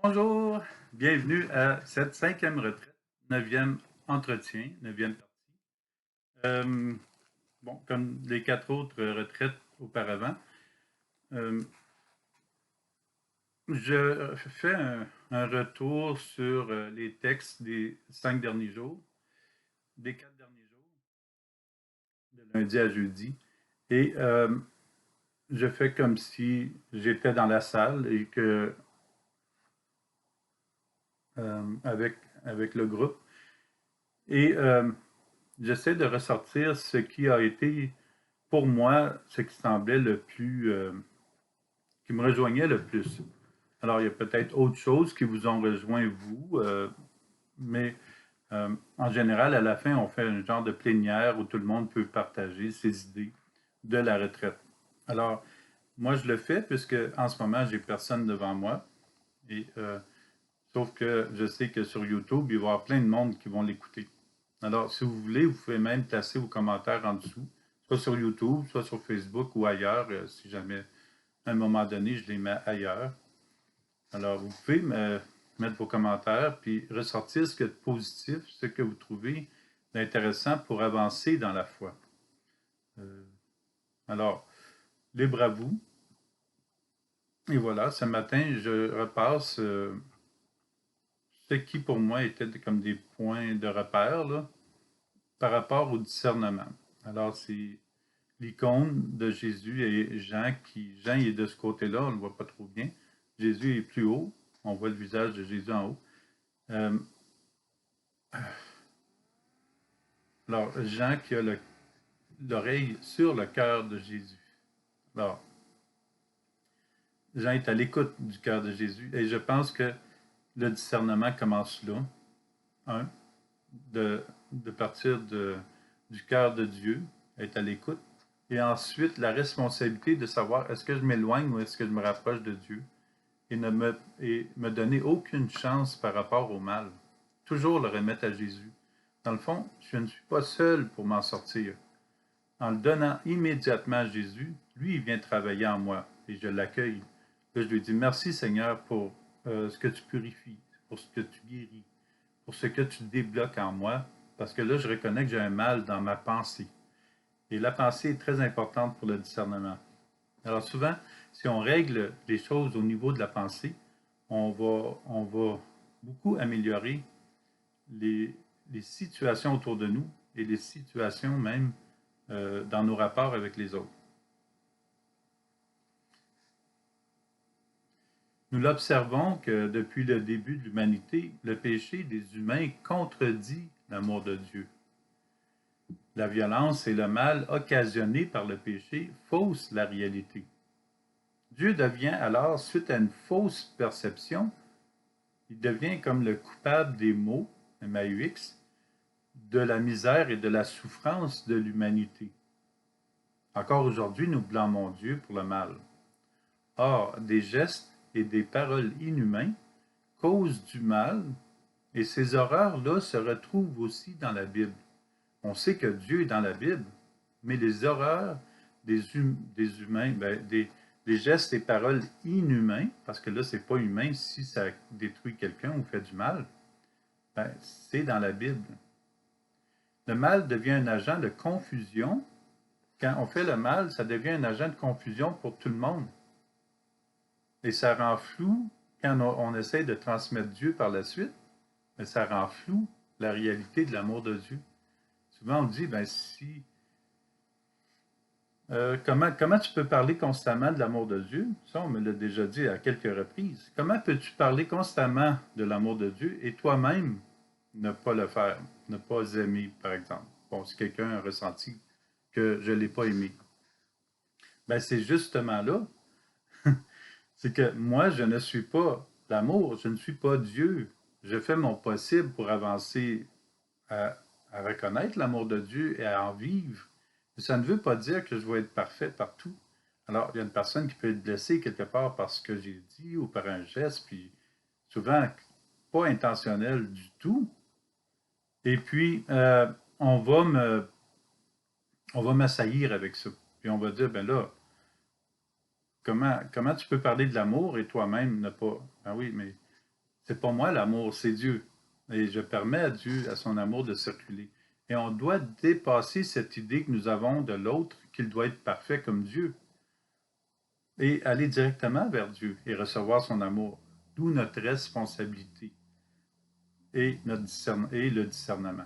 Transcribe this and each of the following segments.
Bonjour, bienvenue à cette cinquième retraite, neuvième entretien, neuvième partie. Euh, bon, comme les quatre autres retraites auparavant, euh, je fais un retour sur les textes des 5 derniers jours, des 4 derniers jours, de lundi à jeudi, et je fais comme si j'étais dans la salle et que avec le groupe. Et j'essaie de ressortir ce qui a été, pour moi, ce qui semblait le plus, qui me rejoignait le plus. Alors, il y a peut-être autre chose qui vous ont rejoint, vous, mais en général, à la fin, on fait un genre de plénière où tout le monde peut partager ses idées de la retraite. Alors, moi, je le fais puisque en ce moment, j'ai personne devant moi. Et, sauf que je sais que sur YouTube, il va y avoir plein de monde qui vont l'écouter. Alors, si vous voulez, vous pouvez même placer vos commentaires en dessous, soit sur YouTube, soit sur Facebook ou ailleurs, si jamais à un moment donné, je les mets ailleurs. Alors, vous pouvez mettre vos commentaires, puis ressortir ce que de positif, ce que vous trouvez d'intéressant pour avancer dans la foi. Euh, alors, libre à vous. Et voilà, ce matin, je repasse ce qui pour moi était comme des points de repère là, par rapport au discernement. Alors, c'est l'icône de Jésus et Jean, Jean il est de ce côté-là, on ne le voit pas trop bien. Jésus est plus haut, on voit le visage de Jésus en haut. Euh, alors, Jean qui a l'oreille sur le cœur de Jésus. Alors, Jean est à l'écoute du cœur de Jésus et je pense que le discernement commence là. Un, de partir du cœur de Dieu, être à l'écoute. Et ensuite, la responsabilité de savoir est-ce que je m'éloigne ou est-ce que je me rapproche de Dieu et me donner aucune chance par rapport au mal. Toujours le remettre à Jésus. Dans le fond, je ne suis pas seul pour m'en sortir. En le donnant immédiatement à Jésus, lui, il vient travailler en moi et je l'accueille. Là, je lui dis merci Seigneur pour ce que tu purifies, pour ce que tu guéris, pour ce que tu débloques en moi, parce que là, je reconnais que j'ai un mal dans ma pensée. Et la pensée est très importante pour le discernement. Alors souvent, si on règle les choses au niveau de la pensée, on va beaucoup améliorer les, les situations autour de nous et les situations même dans nos rapports avec les autres. Nous l'observons que depuis le début de l'humanité, le péché des humains contredit l'amour de Dieu. La violence et le mal occasionnés par le péché faussent la réalité. Dieu devient alors, suite à une fausse perception, il devient comme le coupable des maux, MAUX, de la misère et de la souffrance de l'humanité. Encore aujourd'hui, nous blâmons Dieu pour le mal. Or, des gestes et des paroles inhumains causent du mal, et ces horreurs-là se retrouvent aussi dans la Bible. On sait que Dieu est dans la Bible, mais les horreurs des humains, des gestes et paroles inhumains, parce que là, c'est pas humain si ça détruit quelqu'un ou fait du mal, c'est dans la Bible. Le mal devient un agent de confusion. Quand on fait le mal, ça devient un agent de confusion pour tout le monde. Et ça rend flou quand on essaie de transmettre Dieu par la suite, mais ça rend flou la réalité de l'amour de Dieu. Souvent, on dit, si comment tu peux parler constamment de l'amour de Dieu? Ça, on me l'a déjà dit à quelques reprises. Comment peux-tu parler constamment de l'amour de Dieu et toi-même ne pas le faire, ne pas aimer, par exemple? Bon, si quelqu'un a ressenti que je ne l'ai pas aimé. C'est justement là, c'est que moi, je ne suis pas l'amour, je ne suis pas Dieu. Je fais mon possible pour avancer à, à reconnaître l'amour de Dieu et à en vivre. Ça ne veut pas dire que je vais être parfait partout. Alors, il y a une personne qui peut être blessée quelque part par ce que j'ai dit ou par un geste, puis souvent pas intentionnel du tout. Et puis, on va m'assaillir avec ça. Puis on va dire, ben là, comment tu peux parler de l'amour et toi-même ne pas. Ben oui, mais C'est pas moi l'amour, c'est Dieu. Et je permets à Dieu, à son amour de circuler. Et on doit dépasser cette idée que nous avons de l'autre, qu'il doit être parfait comme Dieu, et aller directement vers Dieu et recevoir son amour. D'où notre responsabilité et, et le discernement.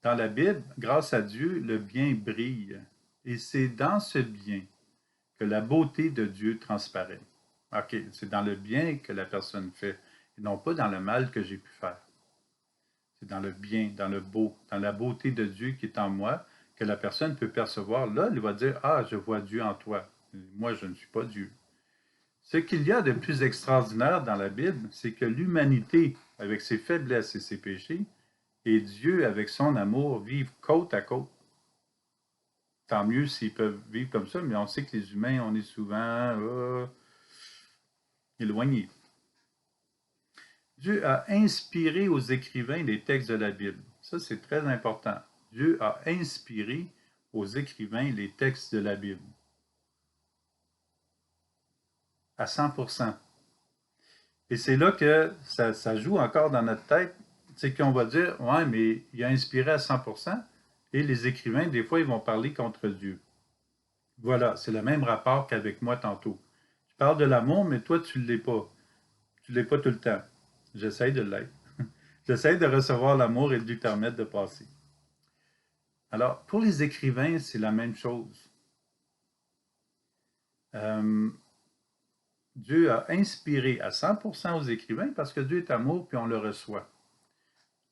Dans la Bible, grâce à Dieu, le bien brille. Et c'est dans ce bien que la beauté de Dieu transparaît. OK, c'est dans le bien que la personne fait, et non pas dans le mal que j'ai pu faire. C'est dans le bien, dans le beau, dans la beauté de Dieu qui est en moi, que la personne peut percevoir. Là, elle va dire, ah, je vois Dieu en toi. Moi, je ne suis pas Dieu. Ce qu'il y a de plus extraordinaire dans la Bible, c'est que l'humanité, avec ses faiblesses et ses péchés, et Dieu, avec son amour, vivent côte à côte. Tant mieux s'ils peuvent vivre comme ça, mais on sait que les humains, on est souvent éloignés. Dieu a inspiré aux écrivains les textes de la Bible. Ça, c'est très important. Dieu a inspiré aux écrivains les textes de la Bible. À 100%. Et c'est là que ça joue encore dans notre tête. C'est qu'on va dire, ouais, mais il a inspiré à 100%. Et les écrivains, des fois, ils vont parler contre Dieu. Voilà, c'est le même rapport qu'avec moi tantôt. Je parle de l'amour, mais toi, tu ne l'es pas. Tu ne l'es pas tout le temps. J'essaie de l'être. J'essaie de recevoir l'amour et de lui permettre de passer. Alors, pour les écrivains, c'est la même chose. Euh, Dieu a inspiré à 100% aux écrivains parce que Dieu est amour, puis on le reçoit.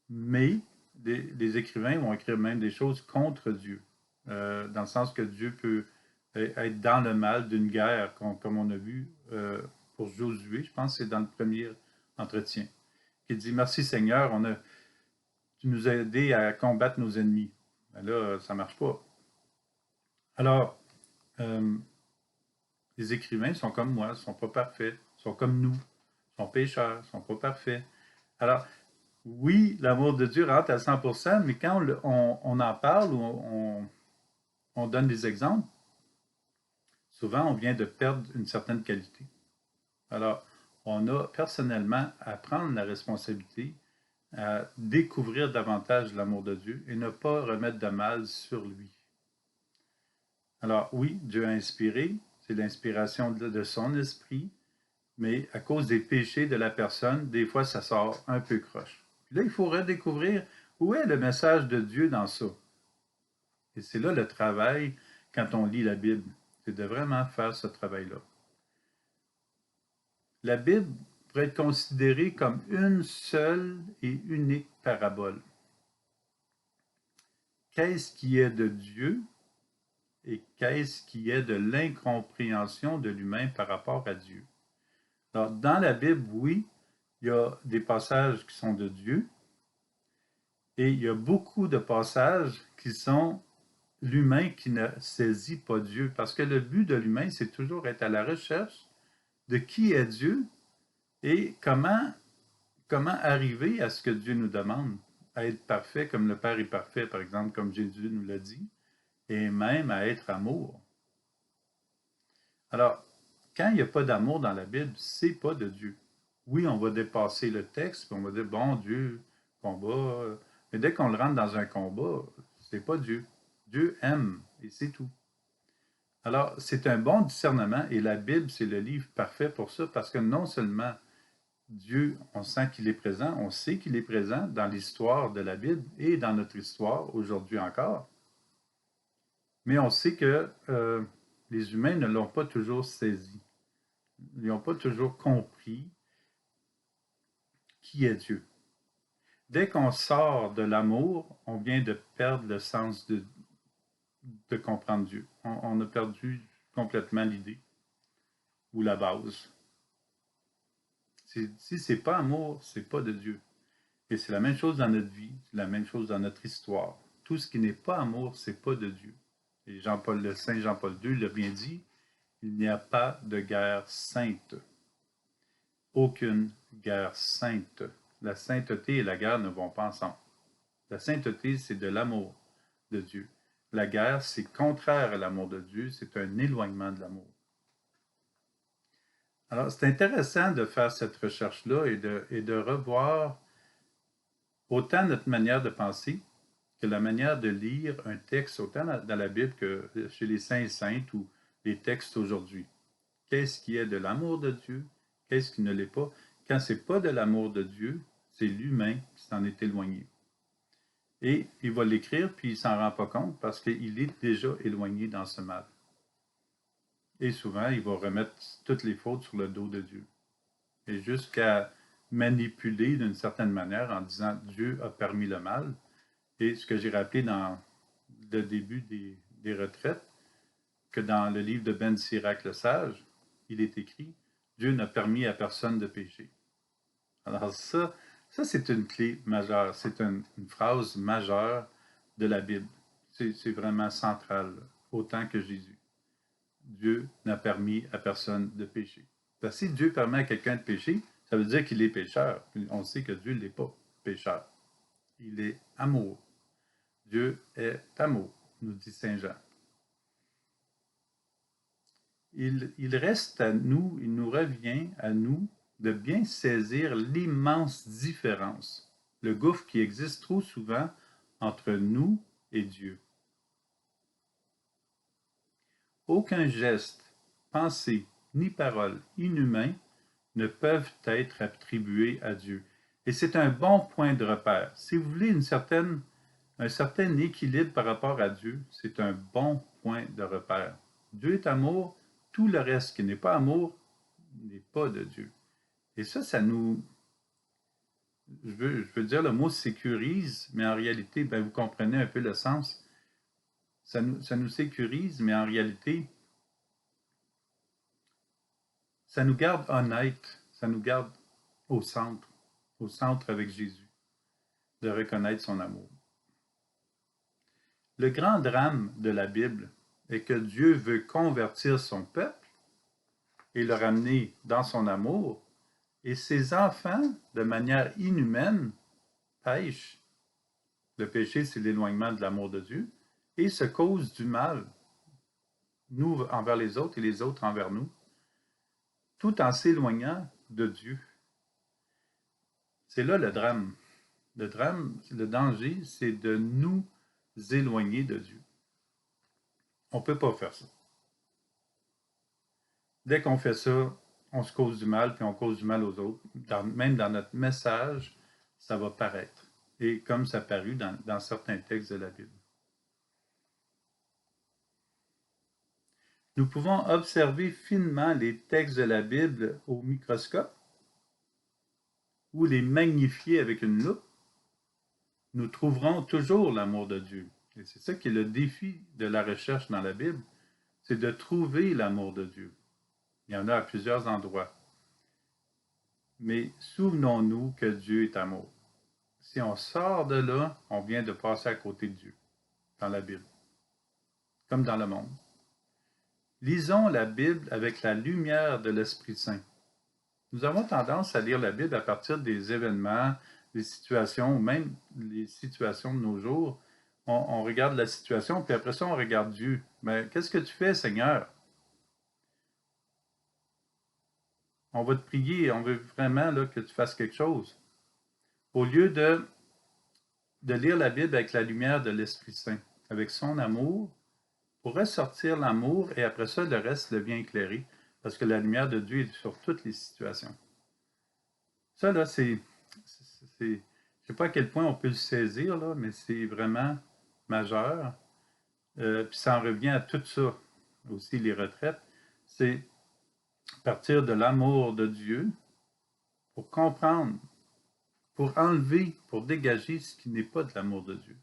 Mais les écrivains vont écrire même des choses contre Dieu, dans le sens que Dieu peut être dans le mal d'une guerre, comme on a vu pour Josué, je pense que c'est dans le premier entretien, qui dit, merci Seigneur, tu nous as aidés à combattre nos ennemis. Ben là, ça ne marche pas. Alors, les écrivains sont comme moi, ne sont pas parfaits, sont comme nous, sont pécheurs, ne sont pas parfaits. Alors, oui, l'amour de Dieu rentre à 100%, mais quand on en parle ou on donne des exemples, souvent on vient de perdre une certaine qualité. Alors, on a personnellement à prendre la responsabilité, à découvrir davantage l'amour de Dieu et ne pas remettre de mal sur lui. Alors oui, Dieu a inspiré, c'est l'inspiration de son esprit, mais à cause des péchés de la personne, des fois ça sort un peu croche. Puis là, il faut redécouvrir où est le message de Dieu dans ça. Et c'est là le travail quand on lit la Bible, c'est de vraiment faire ce travail-là. La Bible pourrait être considérée comme une seule et unique parabole. Qu'est-ce qui est de Dieu et qu'est-ce qui est de l'incompréhension de l'humain par rapport à Dieu? Alors, dans la Bible, oui, il y a des passages qui sont de Dieu et il y a beaucoup de passages qui sont l'humain qui ne saisit pas Dieu. Parce que le but de l'humain, c'est toujours être à la recherche de qui est Dieu et comment arriver à ce que Dieu nous demande, à être parfait comme le Père est parfait, par exemple, comme Jésus nous l'a dit, et même à être amour. Alors, quand il n'y a pas d'amour dans la Bible, c'est pas de Dieu. Oui, on va dépasser le texte, puis on va dire, bon, Dieu, combat. Mais dès qu'on le rentre dans un combat, c'est pas Dieu. Dieu aime, et c'est tout. Alors, c'est un bon discernement, et la Bible, c'est le livre parfait pour ça, parce que non seulement Dieu, on sent qu'il est présent, on sait qu'il est présent dans l'histoire de la Bible et dans notre histoire aujourd'hui encore, mais on sait que les humains ne l'ont pas toujours saisi. Ils n'ont pas toujours compris qui est Dieu. Dès qu'on sort de l'amour, on vient de perdre le sens de comprendre Dieu. On a perdu complètement l'idée ou la base. Si c'est pas amour, c'est pas de Dieu. Et c'est la même chose dans notre vie, c'est la même chose dans notre histoire. Tout ce qui n'est pas amour, c'est pas de Dieu. Et le Saint Jean-Paul II l'a bien dit, il n'y a pas de guerre sainte. Aucune guerre sainte. La sainteté et la guerre ne vont pas ensemble. La sainteté, c'est de l'amour de Dieu. La guerre, c'est contraire à l'amour de Dieu, c'est un éloignement de l'amour. Alors, c'est intéressant de faire cette recherche-là et de revoir autant notre manière de penser que la manière de lire un texte, autant dans la Bible que chez les saints et saintes ou les textes aujourd'hui. Qu'est-ce qui est de l'amour de Dieu? Qu'est-ce qui ne l'est pas? Quand c'est pas de l'amour de Dieu, c'est l'humain qui s'en est éloigné. Et il va l'écrire, puis il s'en rend pas compte parce qu'il est déjà éloigné dans ce mal. Et souvent, il va remettre toutes les fautes sur le dos de Dieu. Et jusqu'à manipuler d'une certaine manière en disant Dieu a permis le mal. Et ce que j'ai rappelé dans le début des retraites, que dans le livre de Ben Sirac le Sage, il est écrit Dieu n'a permis à personne de pécher. Alors ça c'est une clé majeure, c'est une phrase majeure de la Bible. C'est vraiment central, autant que Jésus. Dieu n'a permis à personne de pécher. Parce que si Dieu permet à quelqu'un de pécher, ça veut dire qu'il est pécheur. On sait que Dieu n'est pas pécheur. Il est amour. Dieu est amour, nous dit Saint Jean. Il reste à nous, il nous revient à nous de bien saisir l'immense différence, le gouffre qui existe trop souvent entre nous et Dieu. Aucun geste, pensée, ni parole inhumain ne peuvent être attribués à Dieu. Et c'est un bon point de repère. Si vous voulez un certain équilibre par rapport à Dieu, c'est un bon point de repère. Dieu est amour, tout le reste qui n'est pas amour n'est pas de Dieu. Et ça nous, je veux dire le mot sécurise, mais en réalité, ben, vous comprenez un peu le sens. Ça nous sécurise, mais en réalité, ça nous garde honnêtes, ça nous garde au centre avec Jésus, de reconnaître son amour. Le grand drame de la Bible est que Dieu veut convertir son peuple et le ramener dans son amour, et ses enfants, de manière inhumaine, pêchent. Le péché, c'est l'éloignement de l'amour de Dieu, et se causent du mal, nous envers les autres et les autres envers nous, tout en s'éloignant de Dieu. C'est là le drame. Le drame, le danger, c'est de nous éloigner de Dieu. On ne peut pas faire ça. Dès qu'on fait ça, on se cause du mal, puis on cause du mal aux autres. Même dans notre message, ça va paraître. Et comme ça parut dans certains textes de la Bible. Nous pouvons observer finement les textes de la Bible au microscope ou les magnifier avec une loupe. Nous trouverons toujours l'amour de Dieu. Et c'est ça qui est le défi de la recherche dans la Bible, c'est de trouver l'amour de Dieu. Il y en a à plusieurs endroits. Mais souvenons-nous que Dieu est amour. Si on sort de là, on vient de passer à côté de Dieu, dans la Bible, comme dans le monde. Lisons la Bible avec la lumière de l'Esprit Saint. Nous avons tendance à lire la Bible à partir des événements, des situations, même les situations de nos jours. On regarde la situation, puis après ça, on regarde Dieu. Mais qu'est-ce que tu fais, Seigneur? On va te prier, on veut vraiment là, que tu fasses quelque chose. Au lieu de lire la Bible avec la lumière de l'Esprit Saint, avec son amour, pour ressortir l'amour, et après ça, le reste devient éclairé, parce que la lumière de Dieu est sur toutes les situations. Ça, là, je ne sais pas à quel point on peut le saisir, là, mais c'est vraiment majeur. Puis ça en revient à tout ça, aussi les retraites. C'est partir de l'amour de Dieu pour comprendre, pour enlever, pour dégager ce qui n'est pas de l'amour de Dieu.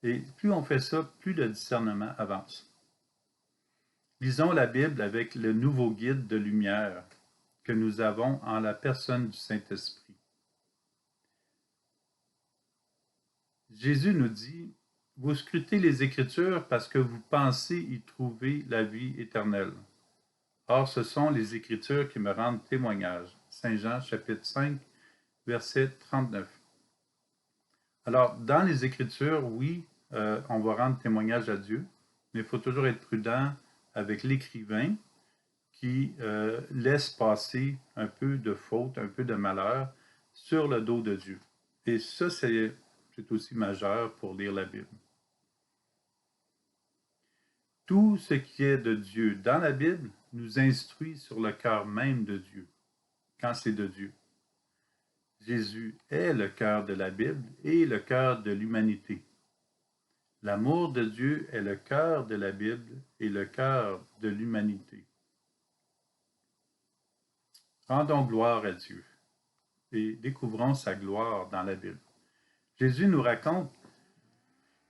Et plus on fait ça, plus le discernement avance. Lisons la Bible avec le nouveau guide de lumière que nous avons en la personne du Saint-Esprit. Jésus nous dit, vous scrutez les Écritures parce que vous pensez y trouver la vie éternelle. Or, ce sont les Écritures qui me rendent témoignage. Saint Jean, chapitre 5, verset 39. Alors, dans les Écritures, oui, on va rendre témoignage à Dieu, mais il faut toujours être prudent avec l'écrivain qui laisse passer un peu de faute, un peu de malheur sur le dos de Dieu. Et ça, c'est aussi majeur pour lire la Bible. Tout ce qui est de Dieu dans la Bible nous instruit sur le cœur même de Dieu, quand c'est de Dieu. Jésus est le cœur de la Bible et le cœur de l'humanité. L'amour de Dieu est le cœur de la Bible et le cœur de l'humanité. Rendons gloire à Dieu et découvrons sa gloire dans la Bible. Jésus nous raconte: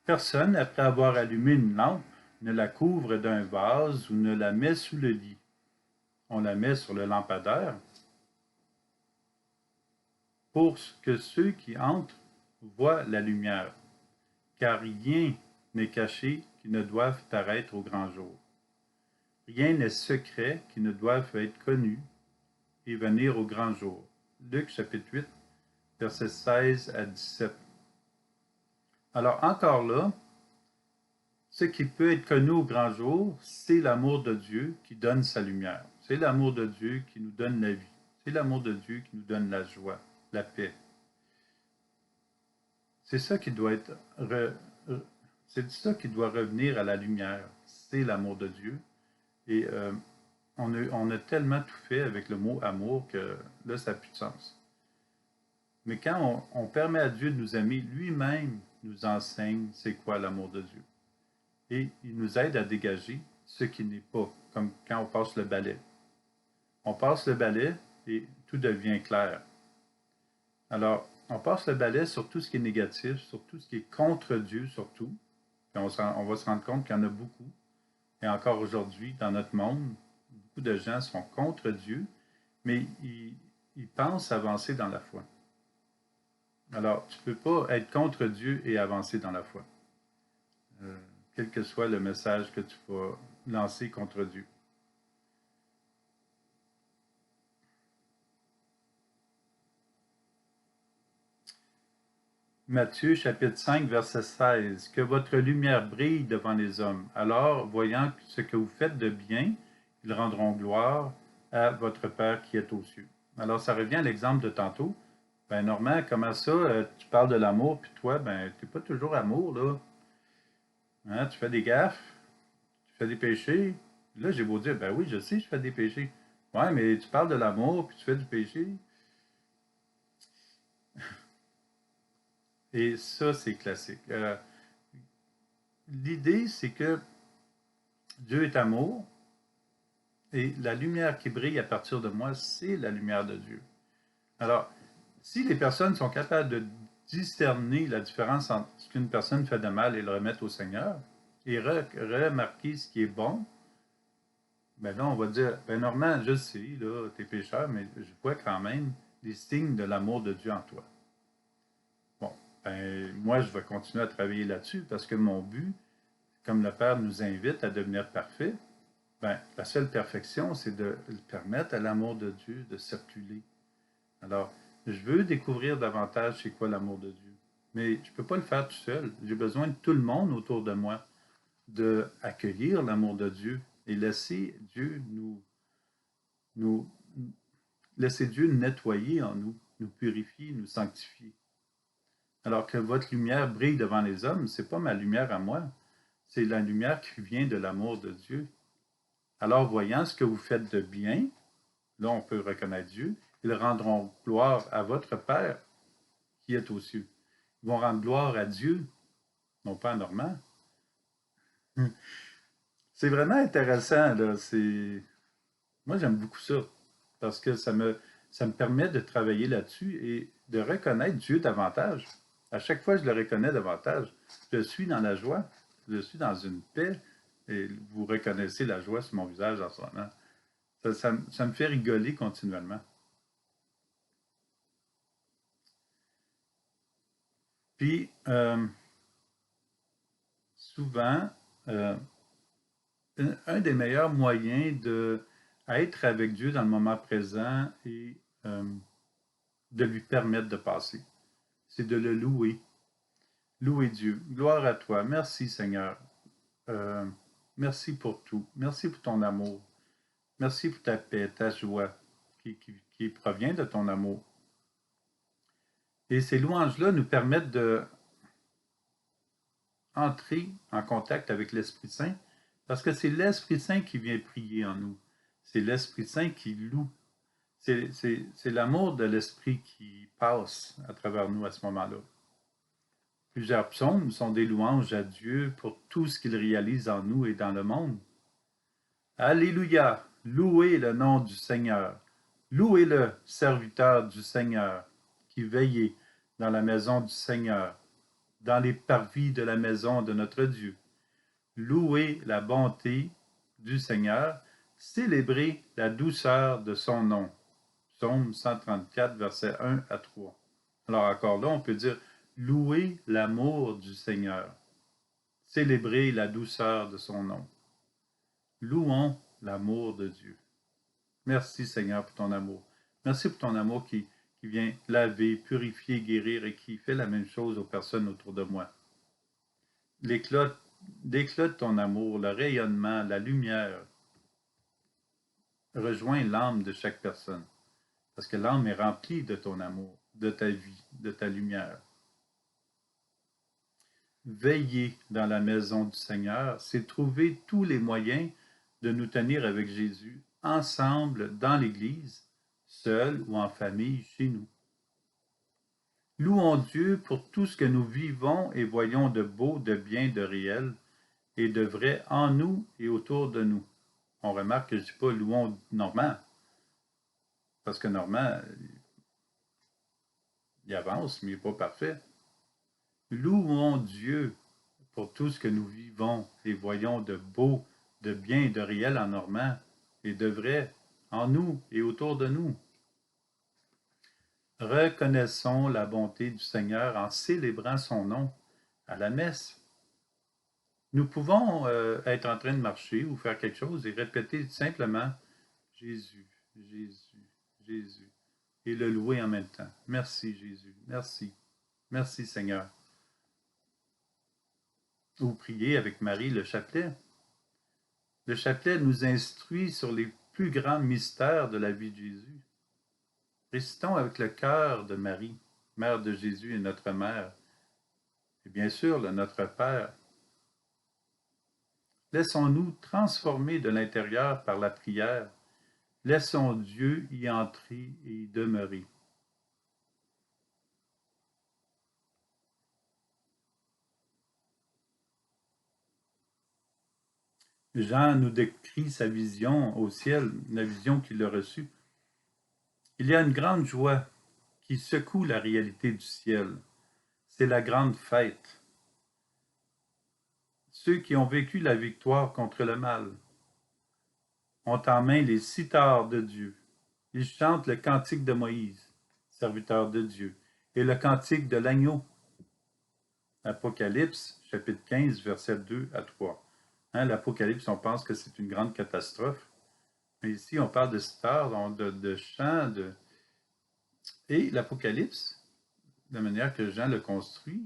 personne, après avoir allumé une lampe, ne la couvre d'un vase ou ne la met sous le lit. On la met sur le lampadaire pour que ceux qui entrent voient la lumière, car rien n'est caché qui ne doive paraître au grand jour. Rien n'est secret qui ne doive être connu et venir au grand jour. Luc chapitre 8, versets 16 à 17. Alors encore là, ce qui peut être connu au grand jour, c'est l'amour de Dieu qui donne sa lumière. C'est l'amour de Dieu qui nous donne la vie. C'est l'amour de Dieu qui nous donne la joie, la paix. C'est ça qui doit être c'est ça qui doit revenir à la lumière. C'est l'amour de Dieu. Et on a tellement tout fait avec le mot amour que là, ça n'a plus de sens. Mais quand on permet à Dieu de nous aimer, lui-même nous enseigne c'est quoi l'amour de Dieu. Et il nous aide à dégager ce qui n'est pas, comme quand on passe le balai. On passe le balai et tout devient clair. Alors, on passe le balai sur tout ce qui est négatif, sur tout ce qui est contre Dieu surtout. Puis on va se rendre compte qu'il y en a beaucoup. Et encore aujourd'hui, dans notre monde, beaucoup de gens sont contre Dieu, mais ils pensent avancer dans la foi. Alors, tu ne peux pas être contre Dieu et avancer dans la foi. Quel que soit le message que tu vas lancer contre Dieu. Matthieu chapitre 5, verset 16. Que votre lumière brille devant les hommes. Alors, voyant ce que vous faites de bien, ils rendront gloire à votre Père qui est aux cieux. Alors, ça revient à l'exemple de tantôt. Ben, Normand, comment ça, tu parles de l'amour, puis toi, ben, tu n'es pas toujours amour, là. Hein, tu fais des gaffes, tu fais des péchés. Là, j'ai beau dire, ben oui, je sais, je fais des péchés. Ouais, mais tu parles de l'amour, puis tu fais du péché. Et ça, c'est classique. L'idée, c'est que Dieu est amour, et la lumière qui brille à partir de moi, c'est la lumière de Dieu. Alors, si les personnes sont capables de discerner la différence entre ce qu'une personne fait de mal et le remettre au Seigneur, et remarquer ce qui est bon, ben là, on va dire, ben Normand, je sais, là, t'es pécheur, mais je vois quand même les signes de l'amour de Dieu en toi. Bon, ben, moi, je vais continuer à travailler là-dessus parce que mon but, comme le Père nous invite à devenir parfait, ben, la seule perfection, c'est de permettre à l'amour de Dieu de circuler. Alors, je veux découvrir davantage c'est quoi l'amour de Dieu. Mais je ne peux pas le faire tout seul. J'ai besoin de tout le monde autour de moi, d'accueillir l'amour de Dieu et laisser Dieu laisser Dieu nettoyer en nous, nous purifier, nous sanctifier. Alors que votre lumière brille devant les hommes, ce n'est pas ma lumière à moi, c'est la lumière qui vient de l'amour de Dieu. Alors, voyant ce que vous faites de bien, là, on peut reconnaître Dieu, ils rendront gloire à votre Père qui est aux cieux. Ils vont rendre gloire à Dieu, non pas à Normand. C'est vraiment intéressant, là. Moi, j'aime beaucoup ça, parce que ça me permet de travailler là-dessus et de reconnaître Dieu davantage. À chaque fois, je le reconnais davantage. Je suis dans la joie, je suis dans une paix, et vous reconnaissez la joie sur mon visage en ce moment. Ça me fait rigoler continuellement. Puis, souvent, un des meilleurs moyens d'être avec Dieu dans le moment présent et de lui permettre de passer, c'est de le louer. Louer Dieu. Gloire à toi. Merci Seigneur. Merci pour tout. Merci pour ton amour. Merci pour ta paix, ta joie qui provient de ton amour. Et ces louanges-là nous permettent de entrer en contact avec l'Esprit Saint, parce que c'est l'Esprit Saint qui vient prier en nous. C'est l'Esprit Saint qui loue. C'est l'amour de l'Esprit qui passe à travers nous à ce moment-là. Plusieurs psaumes sont des louanges à Dieu pour tout ce qu'il réalise en nous et dans le monde. Alléluia! Louez le nom du Seigneur. Louez-le, serviteur du Seigneur, qui veillez dans la maison du Seigneur, dans les parvis de la maison de notre Dieu. Louez la bonté du Seigneur, célébrez la douceur de son nom. Psaume 134, versets 1 à 3. Alors encore là, on peut dire louez l'amour du Seigneur, célébrez la douceur de son nom. Louons l'amour de Dieu. Merci Seigneur pour ton amour. Merci pour ton amour qui vient laver, purifier, guérir et qui fait la même chose aux personnes autour de moi. L'éclat de ton amour, le rayonnement, la lumière rejoint l'âme de chaque personne. Parce que l'âme est remplie de ton amour, de ta vie, de ta lumière. Veiller dans la maison du Seigneur, c'est trouver tous les moyens de nous tenir avec Jésus, ensemble dans l'Église, seuls ou en famille chez nous. Louons Dieu pour tout ce que nous vivons et voyons de beau, de bien, de réel et de vrai en nous et autour de nous. On remarque que je ne dis pas louons Normand, parce que Normand, il avance, mais il n'est pas parfait. Louons Dieu pour tout ce que nous vivons et voyons de beau, de bien et de réel en Normand et de vrai en nous et autour de nous. Reconnaissons la bonté du Seigneur en célébrant son nom à la messe. Nous pouvons être en train de marcher ou faire quelque chose et répéter simplement Jésus, Jésus, Jésus et le louer en même temps. Merci Jésus, merci, merci Seigneur. Ou prier avec Marie le chapelet. Le chapelet nous instruit sur les plus grands mystères de la vie de Jésus. Récitons avec le cœur de Marie, mère de Jésus et notre mère, et bien sûr notre Père. Laissons-nous transformer de l'intérieur par la prière. Laissons Dieu y entrer et y demeurer. Jean nous décrit sa vision au ciel, la vision qu'il a reçue. Il y a une grande joie qui secoue la réalité du ciel. C'est la grande fête. Ceux qui ont vécu la victoire contre le mal ont en main les cithars de Dieu. Ils chantent le cantique de Moïse, serviteur de Dieu, et le cantique de l'agneau. Apocalypse, chapitre 15, versets 2 à 3. L'Apocalypse, on pense que c'est une grande catastrophe. Mais ici, on parle de cithars, de chants. Et l'Apocalypse, de la manière que Jean le construit,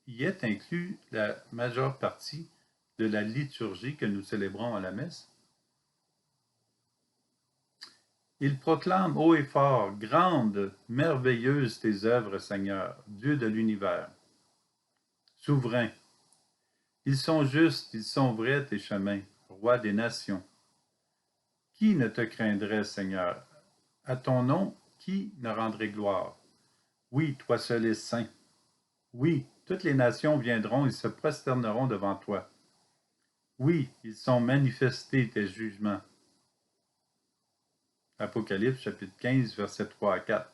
y est inclus la majeure partie de la liturgie que nous célébrons à la messe. Il proclame haut et fort, grande, merveilleuse tes œuvres, Seigneur, Dieu de l'univers. Souverain, ils sont justes, ils sont vrais tes chemins, roi des nations. Qui ne te craindrait, Seigneur? À ton nom, qui ne rendrait gloire? Oui, toi seul es saint. Oui, toutes les nations viendront et se prosterneront devant toi. Oui, ils sont manifestés tes jugements. Apocalypse chapitre 15, versets 3 à 4.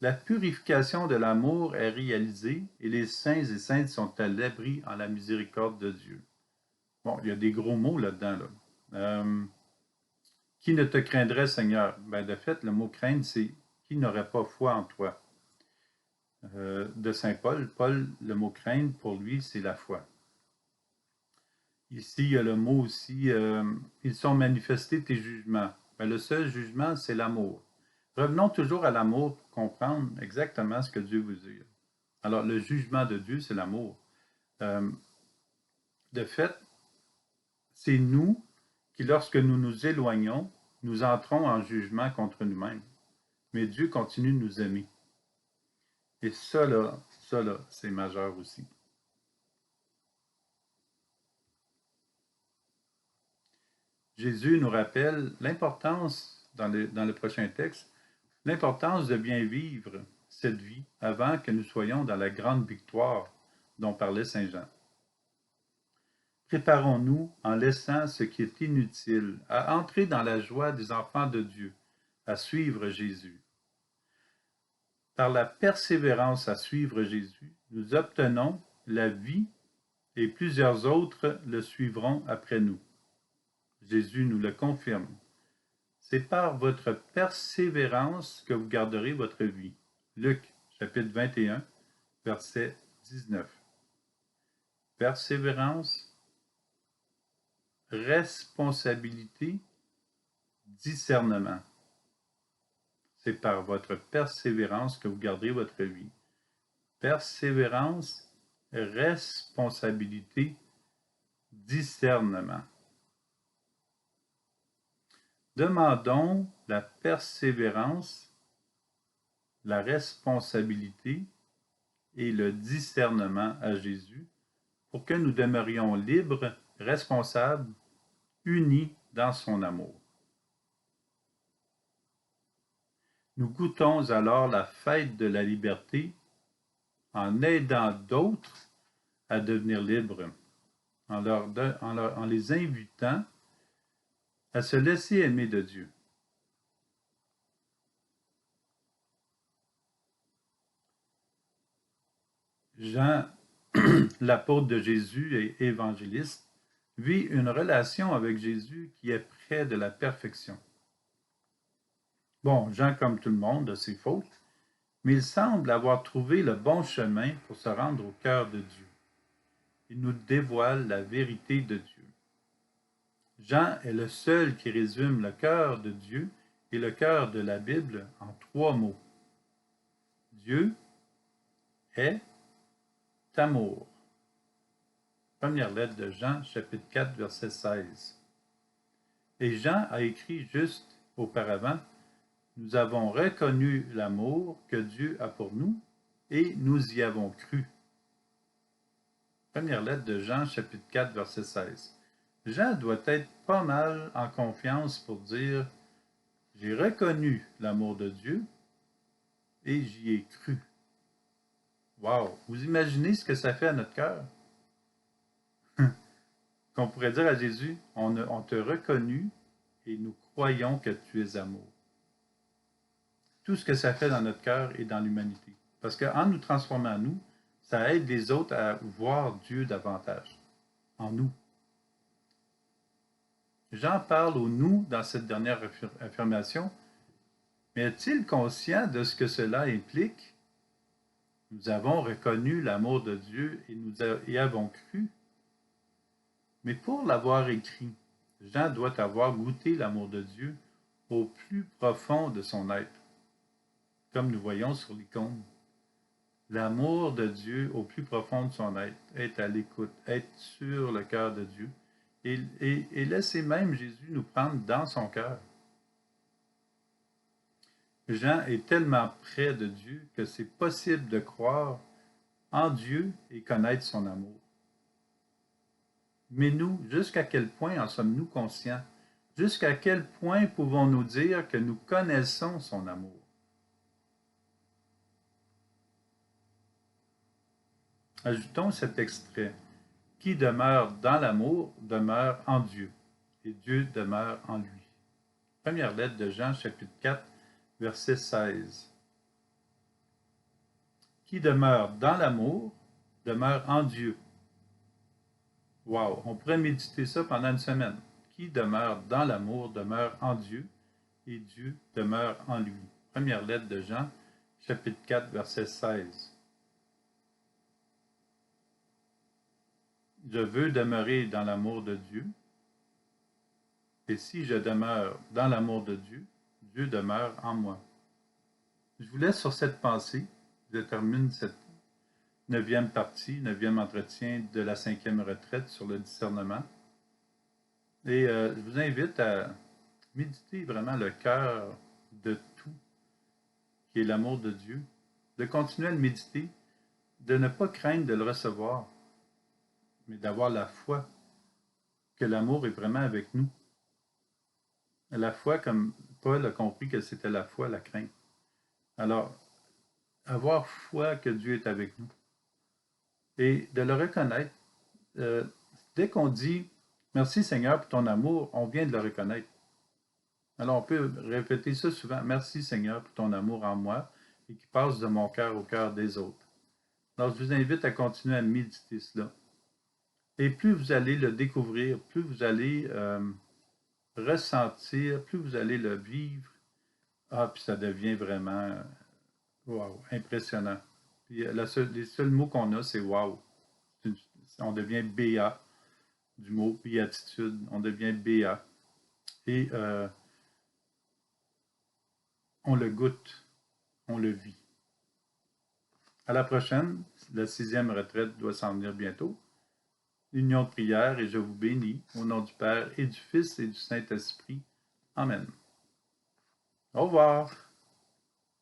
La purification de l'amour est réalisée et les saints et saintes sont à l'abri en la miséricorde de Dieu. Bon, il y a des gros mots là-dedans. Qui ne te craindrait, Seigneur? De fait, le mot craindre, c'est qui n'aurait pas foi en toi. De Saint Paul, le mot craindre, pour lui, c'est la foi. Ici, il y a le mot aussi, ils sont manifestés tes jugements. Le seul jugement, c'est l'amour. Revenons toujours à l'amour pour comprendre exactement ce que Dieu veut dire. Alors, le jugement de Dieu, c'est l'amour. De fait, c'est nous qui, lorsque nous nous éloignons, nous entrons en jugement contre nous-mêmes. Mais Dieu continue de nous aimer. Et ça, c'est majeur aussi. Jésus nous rappelle l'importance, dans le prochain texte, l'importance de bien vivre cette vie avant que nous soyons dans la grande victoire dont parlait Saint Jean. Préparons-nous en laissant ce qui est inutile, à entrer dans la joie des enfants de Dieu, à suivre Jésus. Par la persévérance à suivre Jésus, nous obtenons la vie et plusieurs autres le suivront après nous. Jésus nous le confirme. C'est par votre persévérance que vous garderez votre vie. Luc, chapitre 21, verset 19. Persévérance, responsabilité, discernement. C'est par votre persévérance que vous garderez votre vie. Persévérance, responsabilité, discernement. Demandons la persévérance, la responsabilité et le discernement à Jésus pour que nous demeurions libres, responsables, unis dans son amour. Nous goûtons alors la fête de la liberté en aidant d'autres à devenir libres, en les invitant à se laisser aimer de Dieu. Jean, l'apôtre de Jésus et évangéliste, vit une relation avec Jésus qui est près de la perfection. Bon, Jean, comme tout le monde, a ses fautes, mais il semble avoir trouvé le bon chemin pour se rendre au cœur de Dieu. Il nous dévoile la vérité de Dieu. Jean est le seul qui résume le cœur de Dieu et le cœur de la Bible en 3 mots. Dieu est amour. Première lettre de Jean, chapitre 4, verset 16. Et Jean a écrit juste auparavant, nous avons reconnu l'amour que Dieu a pour nous et nous y avons cru. Première lettre de Jean, chapitre 4, verset 16. Jean doit être pas mal en confiance pour dire « J'ai reconnu l'amour de Dieu et j'y ai cru. » Wow! Vous imaginez ce que ça fait à notre cœur? Qu'on pourrait dire à Jésus « On t'a reconnu et nous croyons que tu es amour. » Tout ce que ça fait dans notre cœur et dans l'humanité. Parce qu'en nous transformant en nous, ça aide les autres à voir Dieu davantage en nous. Jean parle au nous dans cette dernière affirmation, mais est-il conscient de ce que cela implique? Nous avons reconnu l'amour de Dieu et nous y avons cru. Mais pour l'avoir écrit, Jean doit avoir goûté l'amour de Dieu au plus profond de son être, comme nous voyons sur l'icône. L'amour de Dieu au plus profond de son être à l'écoute, être sur le cœur de Dieu et laisser même Jésus nous prendre dans son cœur. Jean est tellement près de Dieu que c'est possible de croire en Dieu et connaître son amour. Mais nous, jusqu'à quel point en sommes-nous conscients? Jusqu'à quel point pouvons-nous dire que nous connaissons son amour? Ajoutons cet extrait. Qui demeure dans l'amour demeure en Dieu, et Dieu demeure en lui. Première lettre de Jean, chapitre 4, verset 16. Qui demeure dans l'amour demeure en Dieu. Wow, on pourrait méditer ça pendant une semaine. Qui demeure dans l'amour demeure en Dieu, et Dieu demeure en lui. Première lettre de Jean, chapitre 4, verset 16. Je veux demeurer dans l'amour de Dieu, et si je demeure dans l'amour de Dieu, Dieu demeure en moi. Je vous laisse sur cette pensée. Je termine cette 9e partie, 9e entretien de la 5e retraite sur le discernement. Et je vous invite à méditer vraiment le cœur de tout, qui est l'amour de Dieu, de continuer à le méditer, de ne pas craindre de le recevoir, mais d'avoir la foi que l'amour est vraiment avec nous. La foi, comme Paul a compris que c'était la foi, la crainte. Alors, avoir foi que Dieu est avec nous et de le reconnaître. Euh, Dès qu'on dit merci Seigneur pour ton amour, on vient de le reconnaître. Alors, on peut répéter ça souvent. Merci Seigneur pour ton amour en moi et qui passe de mon cœur au cœur des autres. Alors, je vous invite à continuer à méditer cela. Et plus vous allez le découvrir, plus vous allez ressentir, plus vous allez le vivre, puis ça devient vraiment wow, impressionnant. Puis, les seuls mots qu'on a, c'est wow. On devient BA du mot béatitude. On devient BA. Et on le goûte, on le vit. À la prochaine, la 6e retraite doit s'en venir bientôt. Union de prière et je vous bénis au nom du Père et du Fils et du Saint-Esprit. Amen. Au revoir.